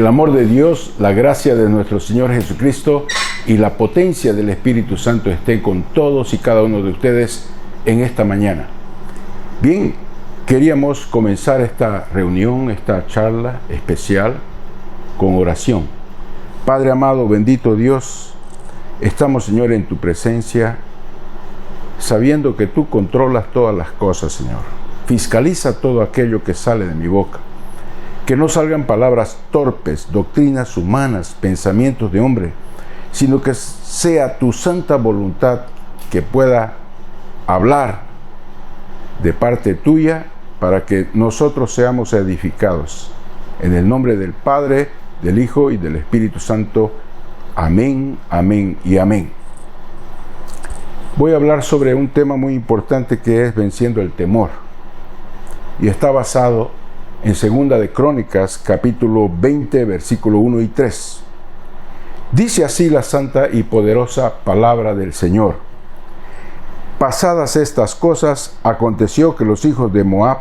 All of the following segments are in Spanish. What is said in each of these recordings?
El amor de Dios, la gracia de nuestro Señor Jesucristo y la potencia del Espíritu Santo estén con todos y cada uno de ustedes en esta mañana. Bien, queríamos comenzar esta reunión, esta charla especial con oración. Padre amado, bendito Dios, estamos, Señor, en tu presencia, sabiendo que tú controlas todas las cosas, Señor. Fiscaliza todo aquello que sale de mi boca. Que no salgan palabras torpes, doctrinas humanas, pensamientos de hombre, sino que sea tu santa voluntad que pueda hablar de parte tuya para que nosotros seamos edificados. En el nombre del Padre, del Hijo y del Espíritu Santo. Amén, amén y amén. Voy a hablar sobre un tema muy importante que es venciendo el temor. Y está basado en 2 de Crónicas, capítulo 20, versículo 1 y 3. Dice así la santa y poderosa palabra del Señor. Pasadas estas cosas, aconteció que los hijos de Moab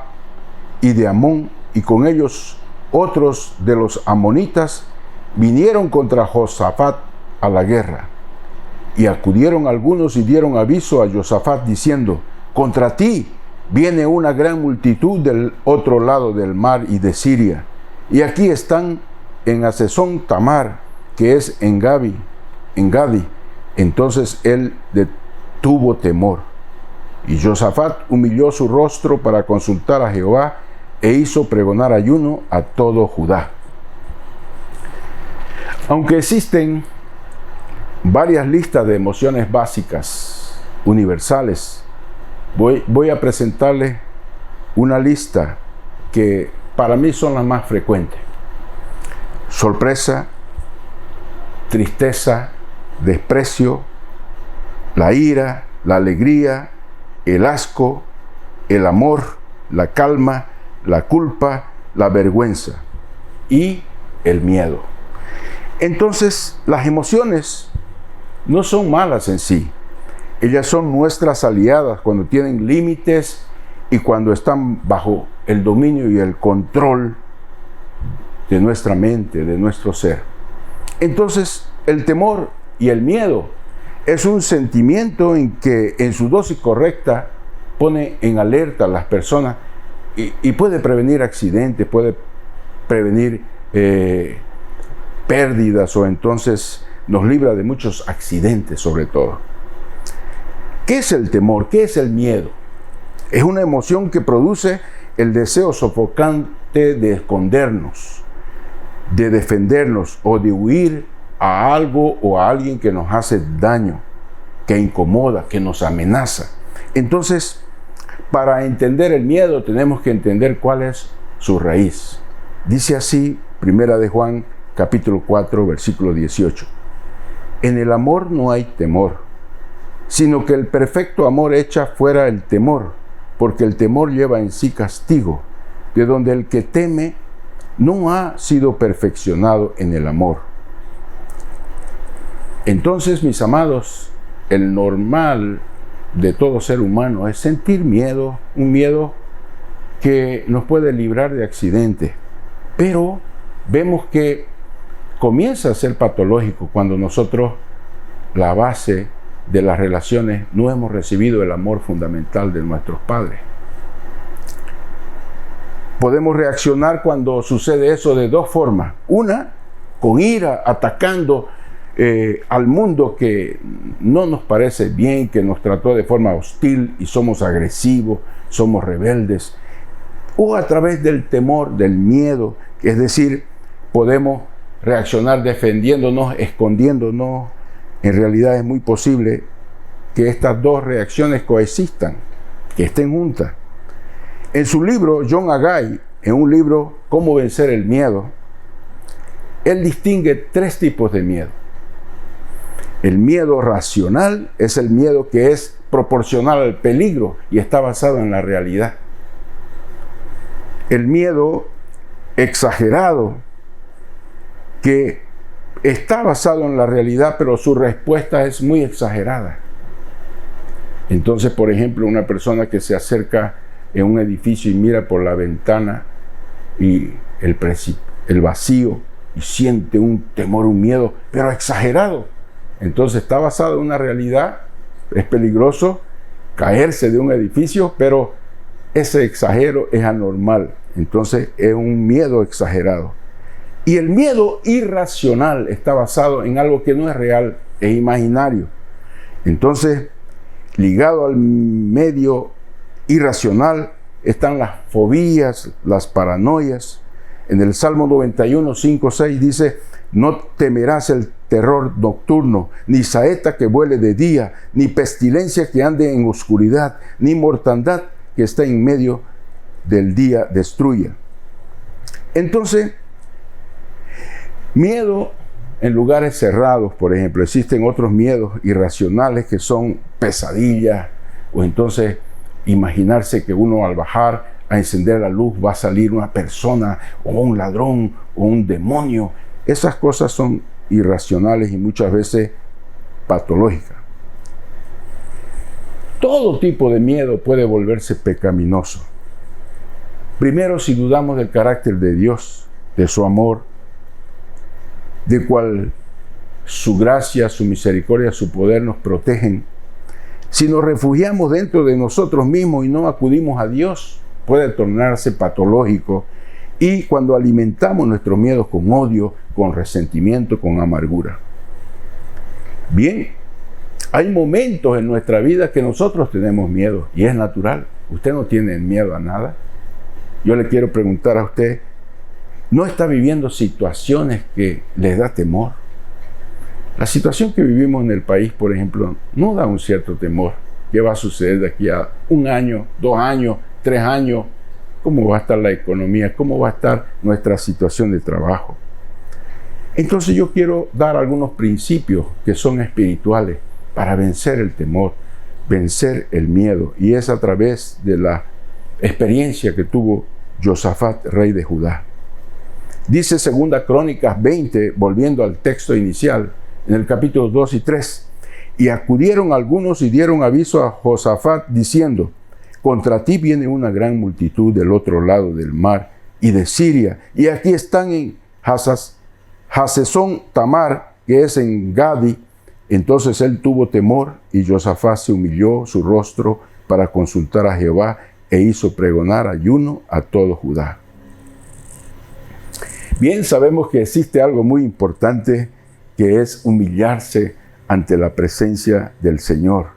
y de Amón, y con ellos otros de los amonitas, vinieron contra Josafat a la guerra. Y acudieron algunos y dieron aviso a Josafat diciendo: contra ti viene una gran multitud del otro lado del mar y de Siria, y aquí están en Hazezón Tamar, que es en Gadi. Entonces él tuvo temor, y Josafat humilló su rostro para consultar a Jehová, e hizo pregonar ayuno a todo Judá. Aunque existen varias listas de emociones básicas, universales, voy a presentarles una lista que para mí son las más frecuentes: sorpresa, tristeza, desprecio, la ira, la alegría, el asco, el amor, la calma, la culpa, la vergüenza y el miedo. Entonces, las emociones no son malas en sí. Ellas son nuestras aliadas cuando tienen límites y cuando están bajo el dominio y el control de nuestra mente, de nuestro ser. Entonces, el temor y el miedo es un sentimiento en que en su dosis correcta pone en alerta a las personas y puede prevenir accidentes, puede prevenir pérdidas, o entonces nos libra de muchos accidentes sobre todo. ¿Qué es el temor? ¿Qué es el miedo? Es una emoción que produce el deseo sofocante de escondernos, de defendernos o de huir a algo o a alguien que nos hace daño, que incomoda, que nos amenaza. Entonces, para entender el miedo tenemos que entender cuál es su raíz. Dice así, 1 de Juan, capítulo 4, versículo 18. En el amor no hay temor, sino que el perfecto amor echa fuera el temor, porque el temor lleva en sí castigo, de donde el que teme no ha sido perfeccionado en el amor. Entonces, mis amados, el normal de todo ser humano es sentir miedo, un miedo que nos puede librar de accidentes, pero vemos que comienza a ser patológico cuando nosotros, la base de las relaciones, no hemos recibido el amor fundamental de nuestros padres. Podemos reaccionar cuando sucede eso de dos formas. Una, con ira, atacando al mundo que no nos parece bien, que nos trató de forma hostil y somos agresivos, somos rebeldes. O a través del temor, del miedo, es decir, podemos reaccionar defendiéndonos, escondiéndonos. En realidad es muy posible que estas dos reacciones coexistan, que estén juntas. En su libro, John Haggai, en un libro, Cómo vencer el miedo, él distingue tres tipos de miedo. El miedo racional es el miedo que es proporcional al peligro y está basado en la realidad. El miedo exagerado, que está basado en la realidad, pero su respuesta es muy exagerada. Entonces, por ejemplo, una persona que se acerca en un edificio y mira por la ventana y el vacío y siente un temor, un miedo, pero exagerado. Entonces está basado en una realidad. Es peligroso caerse de un edificio, pero ese exagero es anormal. Entonces es un miedo exagerado. Y el miedo irracional está basado en algo que no es real, es imaginario. Entonces, ligado al medio irracional están las fobías, las paranoias. En el Salmo 91, 5, 6 dice: no temerás el terror nocturno, ni saeta que vuele de día, ni pestilencia que ande en oscuridad, ni mortandad que está en medio del día destruya. Entonces, miedo en lugares cerrados, por ejemplo. Existen otros miedos irracionales que son pesadillas, o entonces imaginarse que uno al bajar a encender la luz va a salir una persona o un ladrón o un demonio. Esas cosas son irracionales y muchas veces patológicas. Todo tipo de miedo puede volverse pecaminoso. Primero, si dudamos del carácter de Dios, de su amor, de cual su gracia, su misericordia, su poder nos protegen. Si nos refugiamos dentro de nosotros mismos y no acudimos a Dios, puede tornarse patológico. Y cuando alimentamos nuestros miedos con odio, con resentimiento, con amargura. Bien, hay momentos en nuestra vida que nosotros tenemos miedo y es natural. Usted no tiene miedo a nada. Yo le quiero preguntar a usted, ¿no está viviendo situaciones que le da temor? La situación que vivimos en el país, por ejemplo, no da un cierto temor. ¿Qué va a suceder de aquí a 1 año, 2 años, 3 años? ¿Cómo va a estar la economía? ¿Cómo va a estar nuestra situación de trabajo? Entonces yo quiero dar algunos principios que son espirituales para vencer el temor, vencer el miedo. Y es a través de la experiencia que tuvo Josafat, rey de Judá. Dice 2 Crónicas 20, volviendo al texto inicial, en el capítulo 2 y 3. Y acudieron algunos y dieron aviso a Josafat diciendo: contra ti viene una gran multitud del otro lado del mar y de Siria, y aquí están en Hasezón Tamar, que es en Gadi. Entonces él tuvo temor y Josafat se humilló su rostro para consultar a Jehová e hizo pregonar ayuno a todo Judá. Bien, sabemos que existe algo muy importante, que es humillarse ante la presencia del Señor.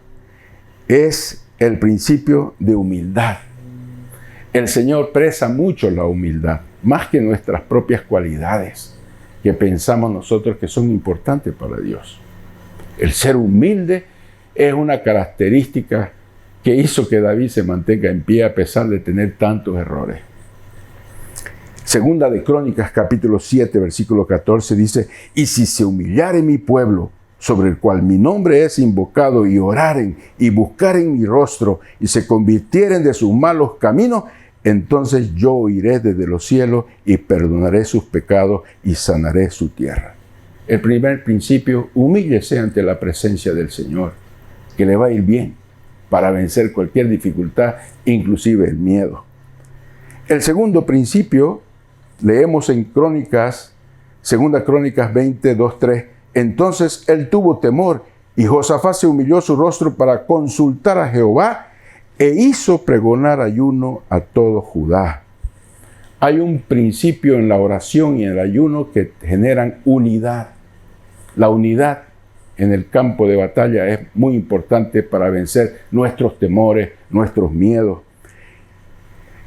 Es el principio de humildad. El Señor presa mucho la humildad, más que nuestras propias cualidades, que pensamos nosotros que son importantes para Dios. El ser humilde es una característica que hizo que David se mantenga en pie a pesar de tener tantos errores. Segunda de Crónicas, capítulo 7, versículo 14, dice: y si se humillare mi pueblo, sobre el cual mi nombre es invocado, y oraren y buscaren mi rostro, y se convirtieren de sus malos caminos, entonces yo oiré desde los cielos y perdonaré sus pecados y sanaré su tierra. El primer principio: humíllese ante la presencia del Señor, que le va a ir bien para vencer cualquier dificultad, inclusive el miedo. El segundo principio, leemos en Crónicas, 2 Crónicas 20, 2, 3. Entonces él tuvo temor y Josafat se humilló su rostro para consultar a Jehová e hizo pregonar ayuno a todo Judá. Hay un principio en la oración y en el ayuno que generan unidad. La unidad en el campo de batalla es muy importante para vencer nuestros temores, nuestros miedos.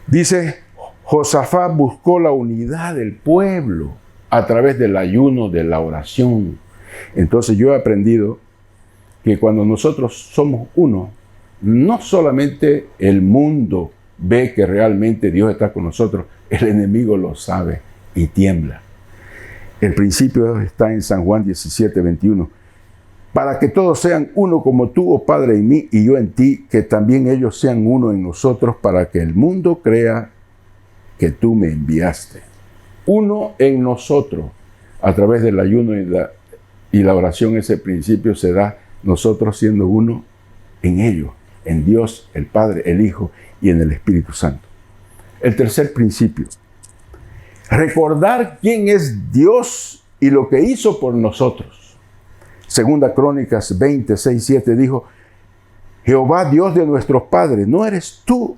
Dice: Josafat buscó la unidad del pueblo a través del ayuno, de la oración. Entonces yo he aprendido que cuando nosotros somos uno, no solamente el mundo ve que realmente Dios está con nosotros, el enemigo lo sabe y tiembla. El principio está en San Juan 17, 21. Para que todos sean uno como tú, oh Padre, en mí y yo en ti, que también ellos sean uno en nosotros, para que el mundo crea que tú me enviaste. Uno en nosotros, a través del ayuno y la oración, ese principio se da nosotros siendo uno en ellos, en Dios, el Padre, el Hijo y en el Espíritu Santo. El tercer principio: Recordar quién es Dios y lo que hizo por nosotros. Segunda Crónicas 26:7 dijo: Jehová, Dios de nuestros padres, ¿no eres tú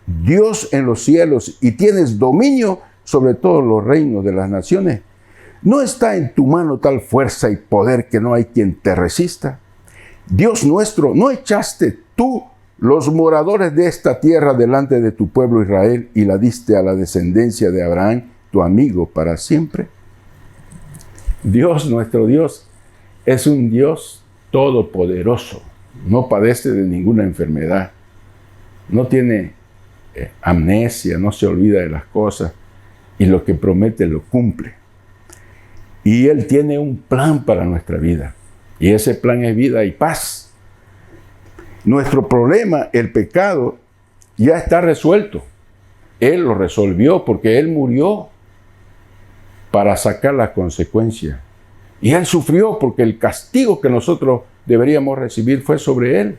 Dios en los cielos y tienes dominio sobre todos los reinos de las naciones? ¿No está en tu mano tal fuerza y poder que no hay quien te resista? Dios nuestro, ¿no echaste tú los moradores de esta tierra delante de tu pueblo Israel y la diste a la descendencia de Abraham, tu amigo, para siempre? Dios, nuestro Dios, es un Dios todopoderoso. No padece de ninguna enfermedad. No tiene amnesia, no se olvida de las cosas. Y lo que promete lo cumple. Y Él tiene un plan para nuestra vida. Y ese plan es vida y paz. Nuestro problema, el pecado, ya está resuelto. Él lo resolvió porque Él murió para sacar las consecuencias. Y Él sufrió porque el castigo que nosotros deberíamos recibir fue sobre Él.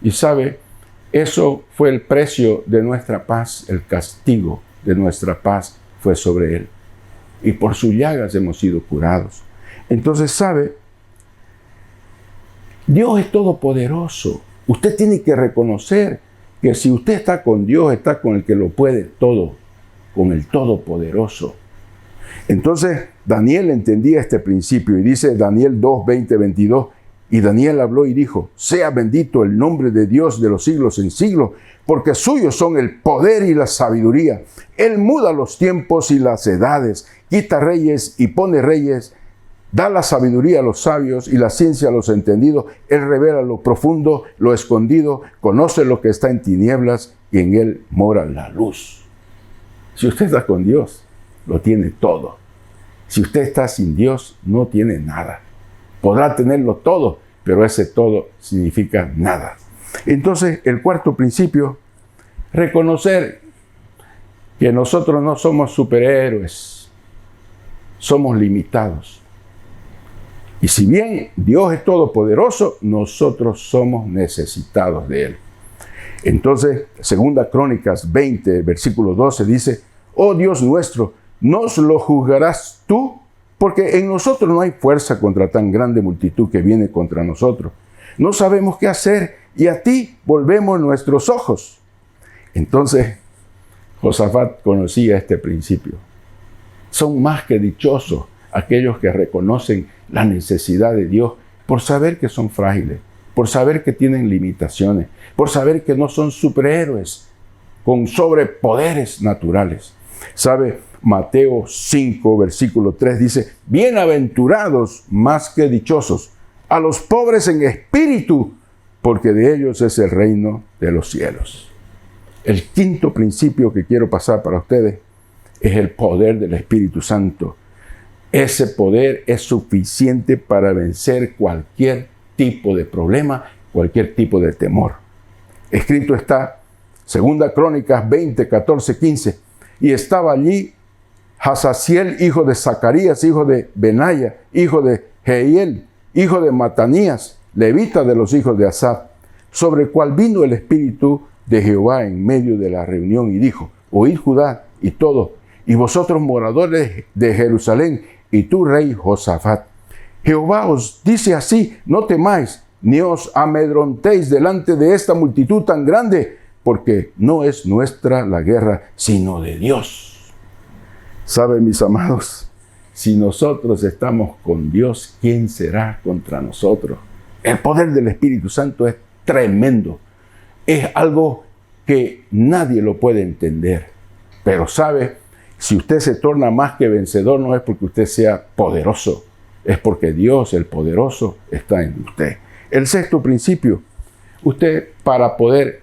Y sabe, eso fue el precio de nuestra paz. El castigo de nuestra paz fue sobre Él. Y por sus llagas hemos sido curados. Entonces, sabe, Dios es todopoderoso. Usted tiene que reconocer que si usted está con Dios, está con el que lo puede todo, con el Todopoderoso. Entonces, Daniel entendía este principio y dice Daniel 2, 20, 22, y Daniel habló y dijo: sea bendito el nombre de Dios de los siglos en siglos, porque suyos son el poder y la sabiduría. Él muda los tiempos y las edades, quita reyes y pone reyes, da la sabiduría a los sabios y la ciencia a los entendidos. Él revela lo profundo, lo escondido, conoce lo que está en tinieblas y en Él mora la luz. Si usted está con Dios, lo tiene todo. Si usted está sin Dios, no tiene nada. Podrá tenerlo todo, pero ese todo significa nada. Entonces, el cuarto principio, reconocer que nosotros no somos superhéroes, somos limitados. Y si bien Dios es todopoderoso, nosotros somos necesitados de Él. Entonces, segunda Crónicas 20, versículo 12 dice: oh Dios nuestro, ¿nos lo juzgarás tú? Porque en nosotros no hay fuerza contra tan grande multitud que viene contra nosotros. No sabemos qué hacer y a ti volvemos nuestros ojos. Entonces, Josafat conocía este principio. Son más que dichosos aquellos que reconocen la necesidad de Dios por saber que son frágiles, por saber que tienen limitaciones, por saber que no son superhéroes con sobrepoderes naturales. ¿Sabe? Mateo 5, versículo 3 dice: bienaventurados más que dichosos a los pobres en espíritu, porque de ellos es el reino de los cielos. El quinto principio que quiero pasar para ustedes es el poder del Espíritu Santo. Ese poder es suficiente para vencer cualquier tipo de problema, cualquier tipo de temor. Escrito está, segunda Crónicas 20, 14, 15, y estaba allí Hazaziel, hijo de Zacarías, hijo de Benaya, hijo de Jehiel, hijo de Matanías, levita de los hijos de Asaf, sobre el cual vino el Espíritu de Jehová en medio de la reunión y dijo: oíd Judá y todos, y vosotros moradores de Jerusalén, y tú rey Josafat, Jehová os dice así: no temáis, ni os amedrontéis delante de esta multitud tan grande, porque no es nuestra la guerra, sino de Dios. ¿Sabe, mis amados? Si nosotros estamos con Dios, ¿quién será contra nosotros? El poder del Espíritu Santo es tremendo. Es algo que nadie lo puede entender. Pero ¿sabe? Si usted se torna más que vencedor, no es porque usted sea poderoso, es porque Dios, el poderoso, está en usted. El sexto principio, usted, para poder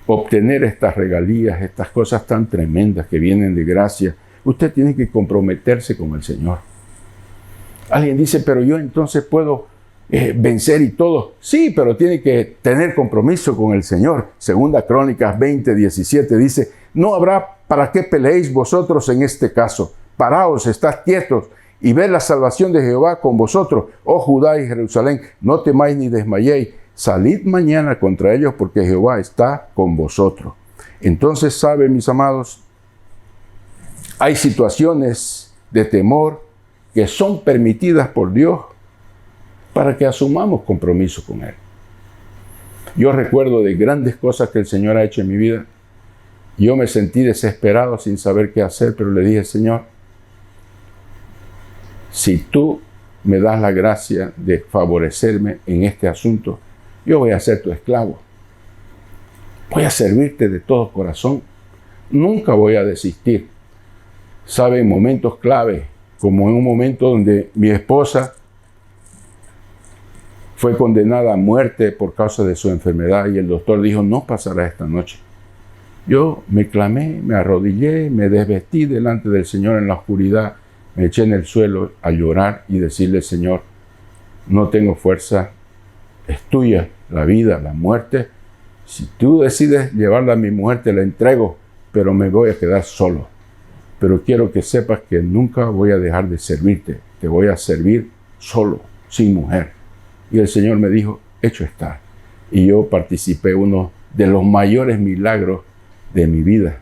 obtener estas regalías, estas cosas tan tremendas que vienen de gracia, usted tiene que comprometerse con el Señor. Alguien dice: pero yo entonces puedo vencer y todo. Sí, pero tiene que tener compromiso con el Señor. Segunda Crónicas 20, 17 dice: no habrá para qué peleéis vosotros en este caso. Paraos, estad quietos y ved la salvación de Jehová con vosotros, oh Judá y Jerusalén. No temáis ni desmayéis. Salid mañana contra ellos, porque Jehová está con vosotros. Entonces, ¿saben, mis amados? Hay situaciones de temor que son permitidas por Dios para que asumamos compromiso con Él. Yo recuerdo de grandes cosas que el Señor ha hecho en mi vida. Yo me sentí desesperado sin saber qué hacer, pero le dije, Señor, si tú me das la gracia de favorecerme en este asunto, yo voy a ser tu esclavo. Voy a servirte de todo corazón. Nunca voy a desistir. Sabe, en momentos clave, como en un momento donde mi esposa fue condenada a muerte por causa de su enfermedad y el doctor dijo, no pasará esta noche. Yo me clamé, me arrodillé, me desvestí delante del Señor en la oscuridad, me eché en el suelo a llorar y decirle, Señor, no tengo fuerza, es tuya la vida, la muerte. Si tú decides llevarla a mi mujer, te la entrego, pero me voy a quedar solo. Pero quiero que sepas que nunca voy a dejar de servirte, te voy a servir solo, sin mujer. Y el Señor me dijo, hecho está. Y yo participé uno de los mayores milagros de mi vida.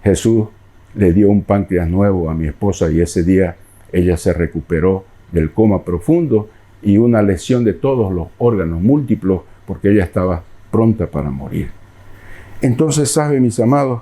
Jesús le dio un páncreas nuevo a mi esposa y ese día ella se recuperó del coma profundo y una lesión de todos los órganos múltiplos porque ella estaba pronta para morir. Entonces, ¿sabe, mis amados?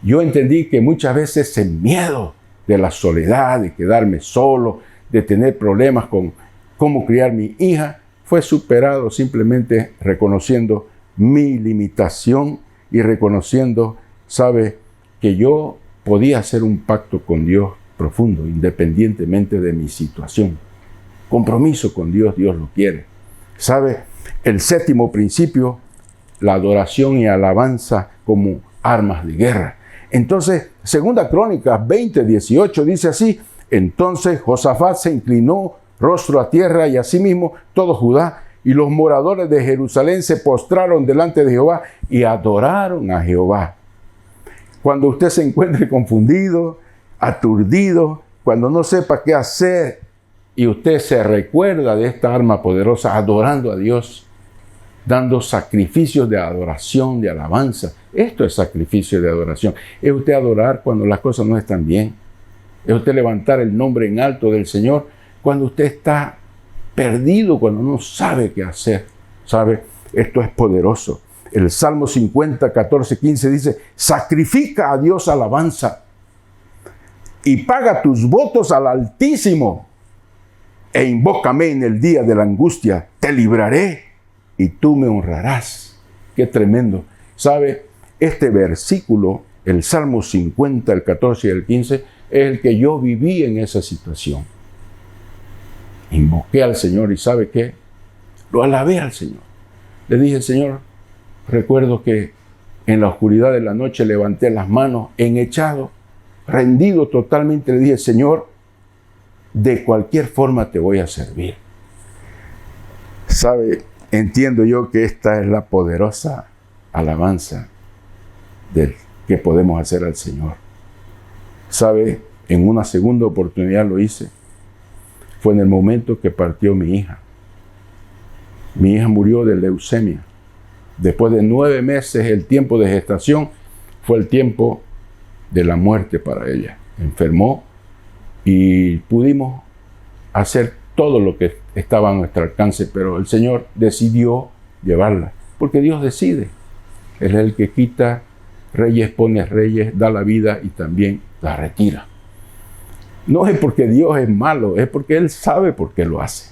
Yo entendí que muchas veces el miedo de la soledad, de quedarme solo, de tener problemas con cómo criar mi hija, fue superado simplemente reconociendo mi limitación y reconociendo, ¿sabe?, que yo podía hacer un pacto con Dios profundo, independientemente de mi situación. Compromiso con Dios, Dios lo quiere. ¿Sabe? El séptimo principio, la adoración y alabanza como armas de guerra. Entonces, Segunda Crónicas 20:18 dice así, entonces Josafat se inclinó rostro a tierra y asimismo todo Judá y los moradores de Jerusalén se postraron delante de Jehová y adoraron a Jehová. Cuando usted se encuentre confundido, aturdido, cuando no sepa qué hacer y usted se recuerda de esta arma poderosa, adorando a Dios, dando sacrificios de adoración, de alabanza. Esto es sacrificio de adoración. Es usted adorar cuando las cosas no están bien. Es usted levantar el nombre en alto del Señor cuando usted está perdido, cuando no sabe qué hacer. ¿Sabe? Esto es poderoso. El Salmo 50, 14, 15 dice, sacrifica a Dios alabanza y paga tus votos al Altísimo e invócame en el día de la angustia, te libraré y tú me honrarás. Qué tremendo. ¿Sabe? Este versículo, el Salmo 50, el 14 y el 15, es el que yo viví en esa situación. Invoqué al Señor y ¿sabe qué? Lo alabé al Señor. Le dije, Señor, recuerdo que en la oscuridad de la noche levanté las manos en echado, rendido totalmente. Le dije, Señor, de cualquier forma te voy a servir. ¿Sabe? Entiendo yo que esta es la poderosa alabanza que podemos hacer al Señor. ¿Sabe? En una segunda oportunidad lo hice. Fue en el momento que partió mi hija. Mi hija murió de leucemia. Después de 9 meses, el tiempo de gestación fue el tiempo de la muerte para ella. Enfermó y pudimos hacer todo lo que estaba a nuestro alcance, pero el Señor decidió llevarla, porque Dios decide. Él es el que quita reyes, pone reyes, da la vida y también la retira. No es porque Dios es malo, es porque Él sabe por qué lo hace.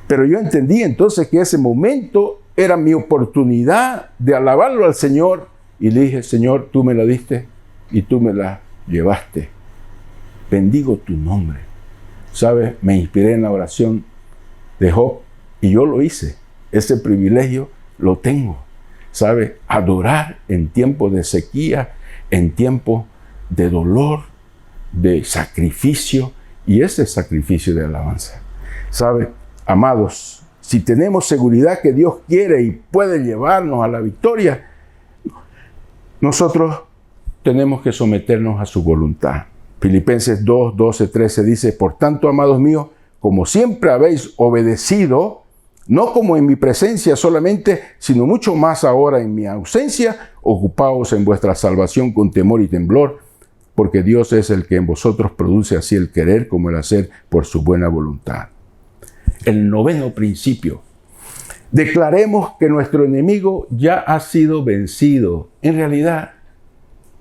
Pero yo entendí entonces que ese momento era mi oportunidad de alabarlo al Señor. Y le dije, Señor, tú me la diste y tú me la llevaste. Bendigo tu nombre. ¿Sabes? Me inspiré en la oración de Job y yo lo hice. Ese privilegio lo tengo. ¿Sabes? Adorar en tiempos de sequía, en tiempos de dolor, de sacrificio, y ese sacrificio de alabanza. ¿Sabes? Amados, si tenemos seguridad que Dios quiere y puede llevarnos a la victoria, nosotros tenemos que someternos a su voluntad. Filipenses 2, 12, 13 dice, por tanto, amados míos, como siempre habéis obedecido, no como en mi presencia solamente, sino mucho más ahora en mi ausencia, ocupaos en vuestra salvación con temor y temblor, porque Dios es el que en vosotros produce así el querer como el hacer por su buena voluntad. El noveno principio. Declaremos que nuestro enemigo ya ha sido vencido. En realidad,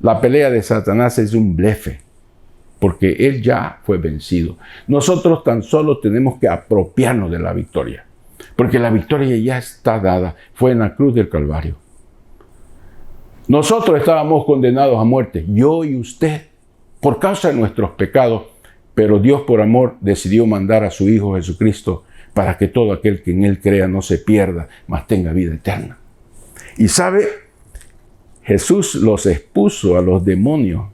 la pelea de Satanás es un blefe, porque él ya fue vencido. Nosotros tan solo tenemos que apropiarnos de la victoria, porque la victoria ya está dada. Fue en la cruz del Calvario. Nosotros estábamos condenados a muerte, yo y usted, por causa de nuestros pecados, pero Dios por amor decidió mandar a su Hijo Jesucristo para que todo aquel que en Él crea no se pierda, mas tenga vida eterna. Y sabe, Jesús los expuso a los demonios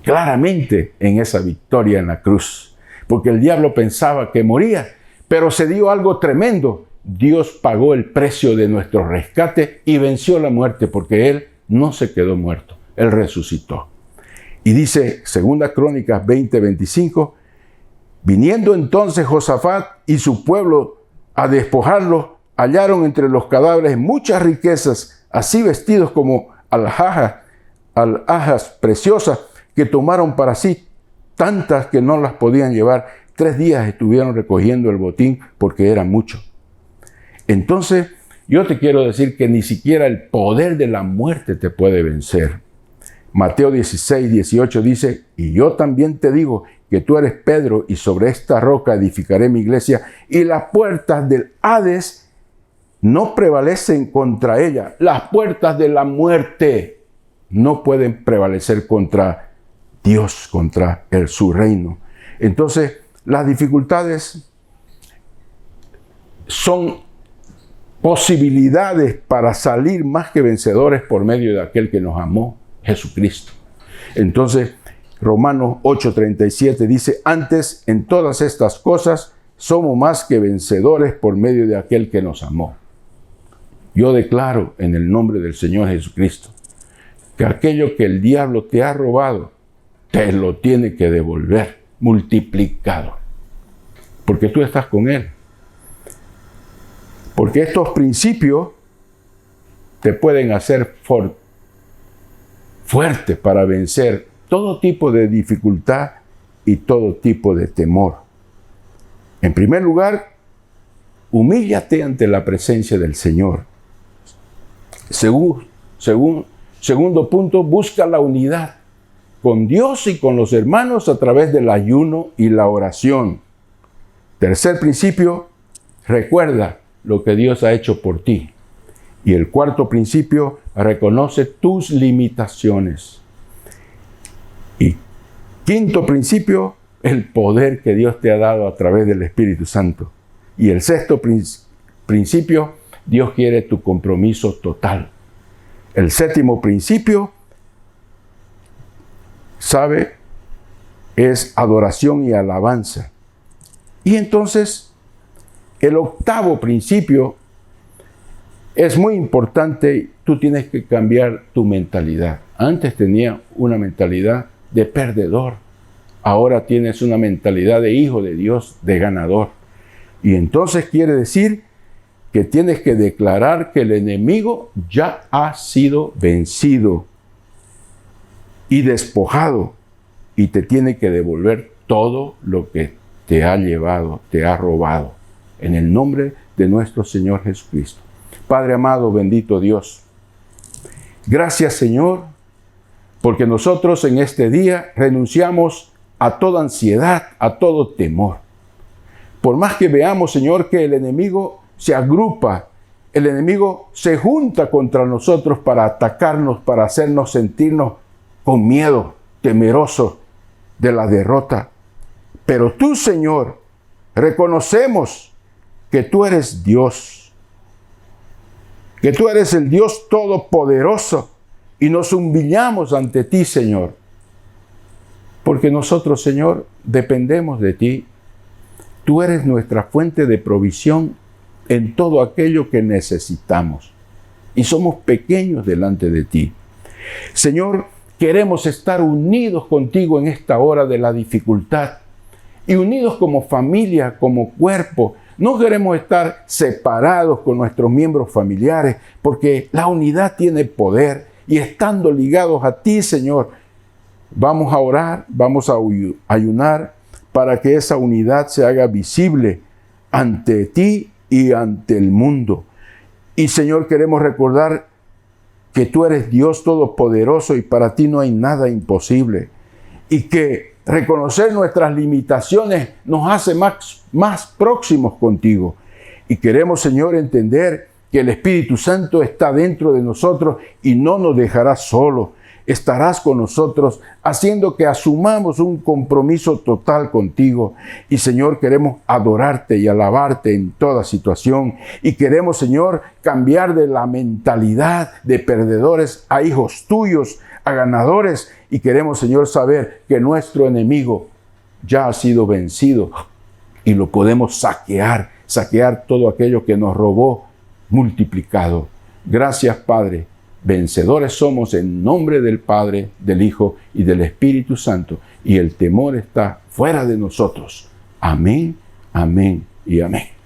claramente en esa victoria en la cruz, porque el diablo pensaba que moría, pero se dio algo tremendo. Dios pagó el precio de nuestro rescate y venció la muerte, porque Él no se quedó muerto, Él resucitó. Y dice 2 Crónicas 20:25, viniendo entonces Josafat y su pueblo a despojarlo, hallaron entre los cadáveres muchas riquezas, así vestidos como alhajas preciosas, que tomaron para sí tantas que no las podían llevar. 3 días estuvieron recogiendo el botín porque era mucho. Entonces, yo te quiero decir que ni siquiera el poder de la muerte te puede vencer. Mateo 16:18 dice, y yo también te digo que tú eres Pedro, y sobre esta roca edificaré mi iglesia, y las puertas del Hades no prevalecen contra ella. Las puertas de la muerte no pueden prevalecer contra Dios, contra su reino. Entonces, las dificultades son posibilidades para salir más que vencedores por medio de aquel que nos amó, Jesucristo. Entonces, Romanos 8:37 dice, antes en todas estas cosas somos más que vencedores por medio de aquel que nos amó. Yo declaro en el nombre del Señor Jesucristo que aquello que el diablo te ha robado, te lo tiene que devolver multiplicado, porque tú estás con Él. Porque estos principios te pueden hacer fuerte para vencer todo tipo de dificultad y todo tipo de temor. En primer lugar, humíllate ante la presencia del Señor. Segundo punto, busca la unidad con Dios y con los hermanos a través del ayuno y la oración. Tercer principio, recuerda lo que Dios ha hecho por ti. Y el cuarto principio, reconoce tus limitaciones. Y quinto principio, el poder que Dios te ha dado a través del Espíritu Santo. Y el sexto principio, Dios quiere tu compromiso total. El séptimo principio, ¿sabe? Es adoración y alabanza. Y entonces, el octavo principio es muy importante. Tú tienes que cambiar tu mentalidad. Antes tenía una mentalidad de perdedor. Ahora tienes una mentalidad de hijo de Dios, de ganador. Y entonces quiere decir que tienes que declarar que el enemigo ya ha sido vencido y despojado, y te tiene que devolver todo lo que te ha llevado, te ha robado. En el nombre de nuestro Señor Jesucristo. Padre amado, bendito Dios. Gracias, Señor, porque nosotros en este día renunciamos a toda ansiedad, a todo temor. Por más que veamos, Señor, que el enemigo se agrupa, el enemigo se junta contra nosotros para atacarnos, para hacernos sentirnos con miedo, temerosos de la derrota. Pero tú, Señor, reconocemos que tú eres Dios, que tú eres el Dios todopoderoso, y nos humillamos ante ti, Señor, porque nosotros, Señor, dependemos de ti. Tú eres nuestra fuente de provisión en todo aquello que necesitamos, y somos pequeños delante de ti. Señor, queremos estar unidos contigo en esta hora de la dificultad, y unidos como familia, como cuerpo. No queremos estar separados con nuestros miembros familiares, porque la unidad tiene poder y estando ligados a ti, Señor, vamos a orar, vamos a ayunar para que esa unidad se haga visible ante ti y ante el mundo. Y Señor, queremos recordar que tú eres Dios todopoderoso y para ti no hay nada imposible. Y que reconocer nuestras limitaciones nos hace más próximos contigo. Y queremos, Señor, entender que el Espíritu Santo está dentro de nosotros y no nos dejará solos. Estarás con nosotros haciendo que asumamos un compromiso total contigo. Y Señor, queremos adorarte y alabarte en toda situación. Y queremos, Señor, cambiar de la mentalidad de perdedores a hijos tuyos, a ganadores. Y queremos, Señor, saber que nuestro enemigo ya ha sido vencido y lo podemos saquear todo aquello que nos robó multiplicado. Gracias, Padre. Vencedores somos en nombre del Padre, del Hijo y del Espíritu Santo. Y el temor está fuera de nosotros. Amén, amén y amén.